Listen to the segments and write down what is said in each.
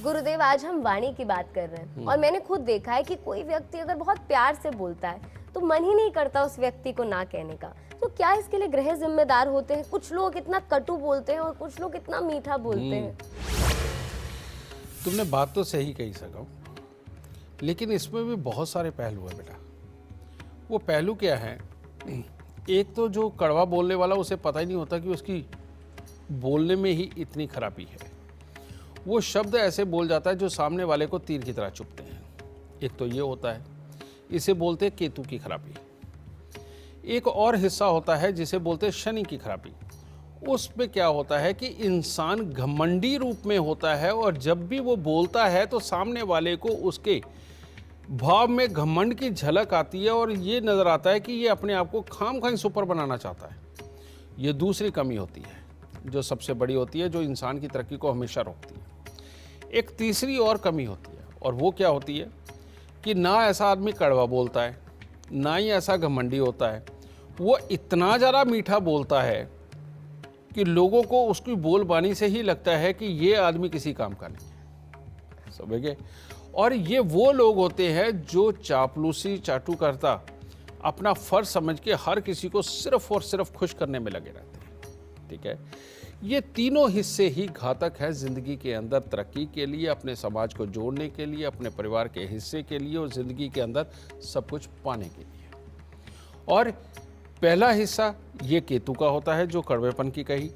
गुरुदेव, आज हम वाणी की बात कर रहे हैं और मैंने खुद देखा है कि कोई व्यक्ति अगर बहुत प्यार से बोलता है तो मन ही नहीं करता उस व्यक्ति को ना कहने का। तो क्या इसके लिए ग्रह जिम्मेदार होते हैं? कुछ लोग इतना कटु बोलते हैं और कुछ लोग इतना मीठा बोलते हैं। तुमने बात तो सही कही सका, लेकिन इसमें भी बहुत सारे पहलू है बेटा। वो पहलू क्या है? एक तो जो कड़वा बोलने वाला, उसे पता ही नहीं होता कि उसकी बोलने में ही इतनी खराबी है। वो शब्द ऐसे बोल जाता है जो सामने वाले को तीर की तरह चुभते हैं। एक तो ये होता है, इसे बोलते हैं केतु की खराबी। एक और हिस्सा होता है जिसे बोलते हैं शनि की खराबी। उसमें क्या होता है कि इंसान घमंडी रूप में होता है और जब भी वो बोलता है तो सामने वाले को उसके भाव में घमंड की झलक आती है और ये नजर आता है कि ये अपने आप को खामखाई सुपर बनाना चाहता है। ये दूसरी कमी होती है जो सबसे बड़ी होती है, जो इंसान की तरक्की को हमेशा रोकती है। एक तीसरी और कमी होती है, और वो क्या होती है कि ना ऐसा आदमी कड़वा बोलता है, ना ही ऐसा घमंडी होता है। वो इतना ज़्यादा मीठा बोलता है कि लोगों को उसकी बोलबानी से ही लगता है कि ये आदमी किसी काम का नहीं है। समझ गए? और ये वो लोग होते हैं जो चापलूसी चाटू करता अपना फर्ज समझ के हर किसी को सिर्फ और सिर्फ खुश करने में लगे रहते हैं। ठीक है? ये तीनों हिस्से ही घातक है जिंदगी के अंदर तरक्की के लिए, अपने समाज को जोड़ने के लिए, अपने परिवार के हिस्से के लिए और जिंदगी के अंदर सब कुछ पाने के लिए। और पहला हिस्सा ये केतु का होता है जो कड़वेपन की कही।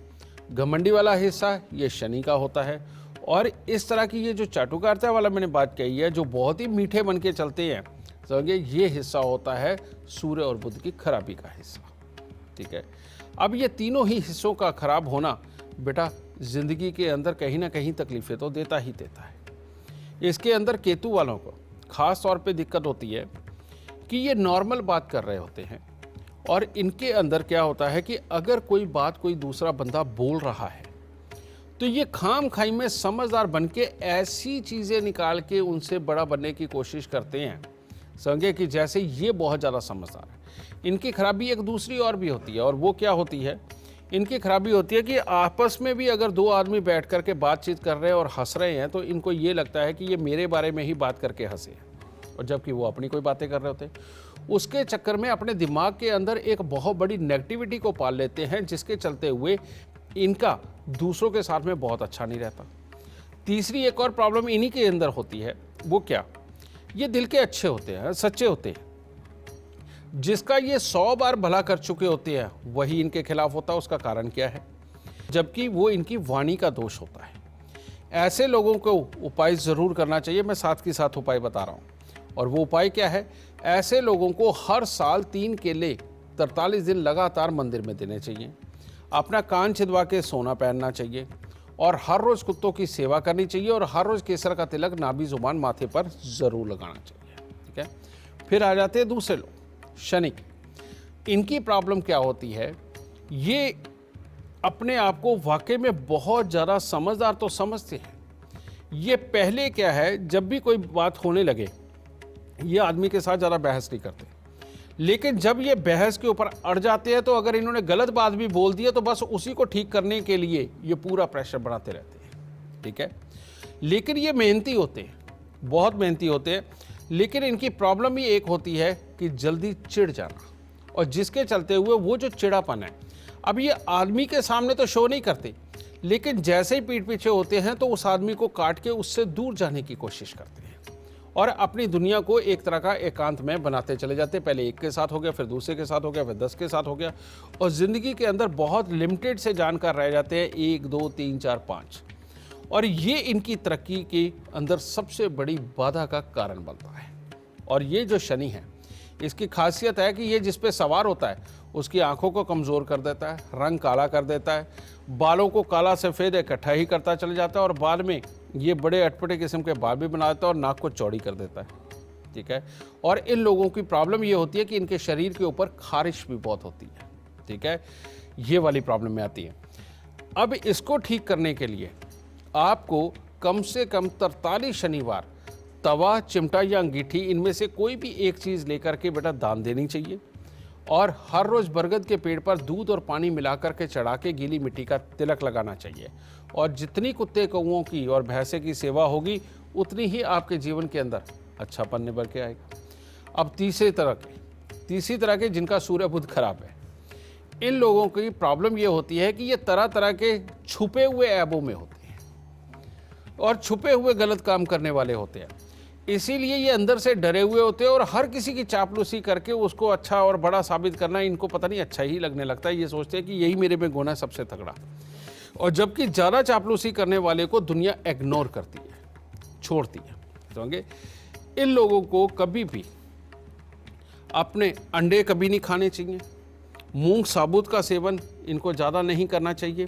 घमंडी वाला हिस्सा ये शनि का होता है। और इस तरह की ये जो चाटुकारिता वाला मैंने बात कही है, जो बहुत ही मीठे बन के चलते हैं, समझिए ये हिस्सा होता है सूर्य और बुध की खराबी का हिस्सा। ठीक है? अब ये तीनों ही हिस्सों का खराब होना बेटा जिंदगी के अंदर कहीं ना कहीं तकलीफें तो देता ही देता है। इसके अंदर केतु वालों को खास तौर पे दिक्कत होती है कि ये नॉर्मल बात कर रहे होते हैं और इनके अंदर क्या होता है कि अगर कोई बात कोई दूसरा बंदा बोल रहा है तो ये खाम खाई में समझदार बन के ऐसी चीज़ें निकाल के उनसे बड़ा बनने की कोशिश करते हैं, समझे, कि जैसे ये बहुत ज़्यादा समझदार है। इनकी खराबी एक दूसरी और भी होती है, और वो क्या होती है? इनकी खराबी होती है कि आपस में भी अगर दो आदमी बैठ कर के बातचीत कर रहे हैं और हंस रहे हैं तो इनको ये लगता है कि ये मेरे बारे में ही बात करके हंसे हैं, और जबकि वो अपनी कोई बातें कर रहे होते हैं। उसके चक्कर में अपने दिमाग के अंदर एक बहुत बड़ी नेगेटिविटी को पाल लेते हैं, जिसके चलते हुए इनका दूसरों के साथ में बहुत अच्छा नहीं रहता। तीसरी एक और प्रॉब्लम इन्हीं के अंदर होती है। वो क्या? ये दिल के अच्छे होते हैं, सच्चे होते हैं। जिसका ये 100 बार भला कर चुके होते हैं वही इनके खिलाफ होता है। उसका कारण क्या है? जबकि वो इनकी वाणी का दोष होता है। ऐसे लोगों को उपाय ज़रूर करना चाहिए। मैं साथ के साथ उपाय बता रहा हूँ, और वो उपाय क्या है? ऐसे लोगों को हर साल 3 केले 43 दिन लगातार मंदिर में देने चाहिए। अपना कान छिदवा के सोना पहनना चाहिए और हर रोज़ कुत्तों की सेवा करनी चाहिए और हर रोज़ केसर का तिलक नाभि जुबान माथे पर ज़रूर लगाना चाहिए। ठीक है? फिर आ जाते हैं दूसरे लोग, शनि की। इनकी प्रॉब्लम क्या होती है? ये अपने आप को वाकई में बहुत ज़्यादा समझदार तो समझते हैं। ये पहले क्या है, जब भी कोई बात होने लगे ये आदमी के साथ ज़्यादा बहस नहीं करते, लेकिन जब ये बहस के ऊपर अड़ जाते हैं तो अगर इन्होंने गलत बात भी बोल दी है तो बस उसी को ठीक करने के लिए ये पूरा प्रेशर बढ़ाते रहते हैं। ठीक है? लेकिन ये मेहनती होते हैं, बहुत मेहनती होते हैं, लेकिन इनकी प्रॉब्लम ही एक होती है कि जल्दी चिढ़ जाना, और जिसके चलते हुए वो जो चिड़ापन है, अब ये आदमी के सामने तो शो नहीं करते, लेकिन जैसे ही पीठ पीछे होते हैं तो उस आदमी को काट के उससे दूर जाने की कोशिश करते हैं और अपनी दुनिया को एक तरह का एकांत में बनाते चले जाते हैं। पहले एक के साथ हो गया, फिर दूसरे के साथ हो गया, फिर 10 के साथ हो गया, और ज़िंदगी के अंदर बहुत लिमिटेड से जानकार रह जाते हैं, 1 2 3 4 5। और ये इनकी तरक्की के अंदर सबसे बड़ी बाधा का कारण बनता है। और ये जो शनि है, इसकी खासियत है कि ये जिस पे सवार होता है उसकी आंखों को कमज़ोर कर देता है, रंग काला कर देता है, बालों को काला सफ़ेद इकट्ठा ही करता चला जाता है, और बाद में ये बड़े अटपटे किस्म के बाल भी बना देता है और नाक को चौड़ी कर देता है। ठीक है? और इन लोगों की प्रॉब्लम ये होती है कि इनके शरीर के ऊपर खारिश भी बहुत होती है। ठीक है? ये वाली प्रॉब्लम में आती है। अब इसको ठीक करने के लिए आपको कम से कम 43 शनिवार तवा, चिमटा या अंगीठी, इनमें से कोई भी एक चीज़ लेकर के बेटा दान देनी चाहिए। और हर रोज़ बरगद के पेड़ पर दूध और पानी मिलाकर के चढ़ा के गीली मिट्टी का तिलक लगाना चाहिए। और जितनी कुत्ते कौओं की और भैंसे की सेवा होगी उतनी ही आपके जीवन के अंदर अच्छापन निभर के आएगा। अब तीसरी तरह के जिनका सूर्य बुध खराब है, इन लोगों की प्रॉब्लम ये होती है कि ये तरह तरह के छुपे हुए ऐबों में होते हैं और छुपे हुए गलत काम करने वाले होते हैं। इसीलिए ये अंदर से डरे हुए होते हैं और हर किसी की चापलूसी करके उसको अच्छा और बड़ा साबित करना इनको पता नहीं अच्छा ही लगने लगता है। ये सोचते हैं कि यही मेरे में गुण है सबसे तगड़ा। और जबकि ज़्यादा चापलूसी करने वाले को दुनिया इग्नोर करती है, छोड़ती है। समझे? इन लोगों को कभी भी अपने अंडे कभी नहीं खाने चाहिए, मूंग साबुत का सेवन इनको ज़्यादा नहीं करना चाहिए,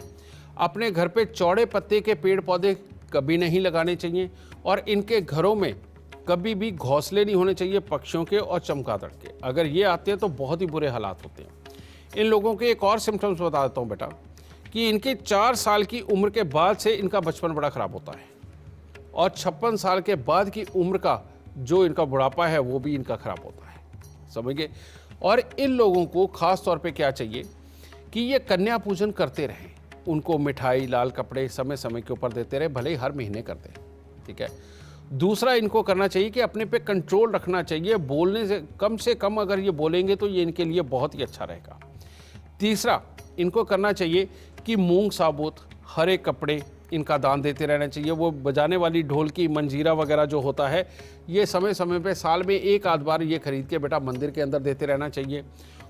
अपने घर पे चौड़े पत्ते के पेड़ पौधे कभी नहीं लगाने चाहिए और इनके घरों में कभी भी घोंसले नहीं होने चाहिए पक्षियों के और चमगादड़ के। अगर ये आते हैं तो बहुत ही बुरे हालात होते हैं। इन लोगों के एक और सिम्टम्स बता देता हूँ बेटा, कि इनके 4 साल की उम्र के बाद से इनका बचपन बड़ा ख़राब होता है और 56 साल के बाद की उम्र का जो इनका बुढ़ापा है वो भी इनका ख़राब होता है। समझ गए? और इन लोगों को ख़ास तौर पे क्या चाहिए कि ये कन्या पूजन करते रहें, उनको मिठाई लाल कपड़े समय समय के ऊपर देते रहे, भले ही हर महीने करते हैं। ठीक है? दूसरा इनको करना चाहिए कि अपने पे कंट्रोल रखना चाहिए, बोलने से कम अगर ये बोलेंगे तो ये इनके लिए बहुत ही अच्छा रहेगा। तीसरा इनको करना चाहिए कि मूंग साबुत हरे कपड़े इनका दान देते रहना चाहिए। वो बजाने वाली ढोलकी मंजीरा वगैरह जो होता है ये समय समय पे साल में एक आध बार ये खरीद के बेटा मंदिर के अंदर देते रहना चाहिए।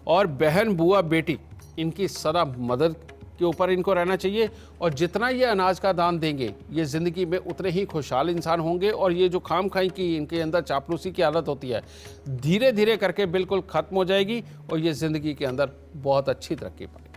और बहन बुआ बेटी इनकी सदा मदद के ऊपर इनको रहना चाहिए और जितना ये अनाज का दान देंगे ये ज़िंदगी में उतने ही खुशहाल इंसान होंगे और ये जो खाम खाई की इनके अंदर चापलूसी की आदत होती है धीरे धीरे करके बिल्कुल ख़त्म हो जाएगी और ये ज़िंदगी के अंदर बहुत अच्छी तरक्की पाएंगे।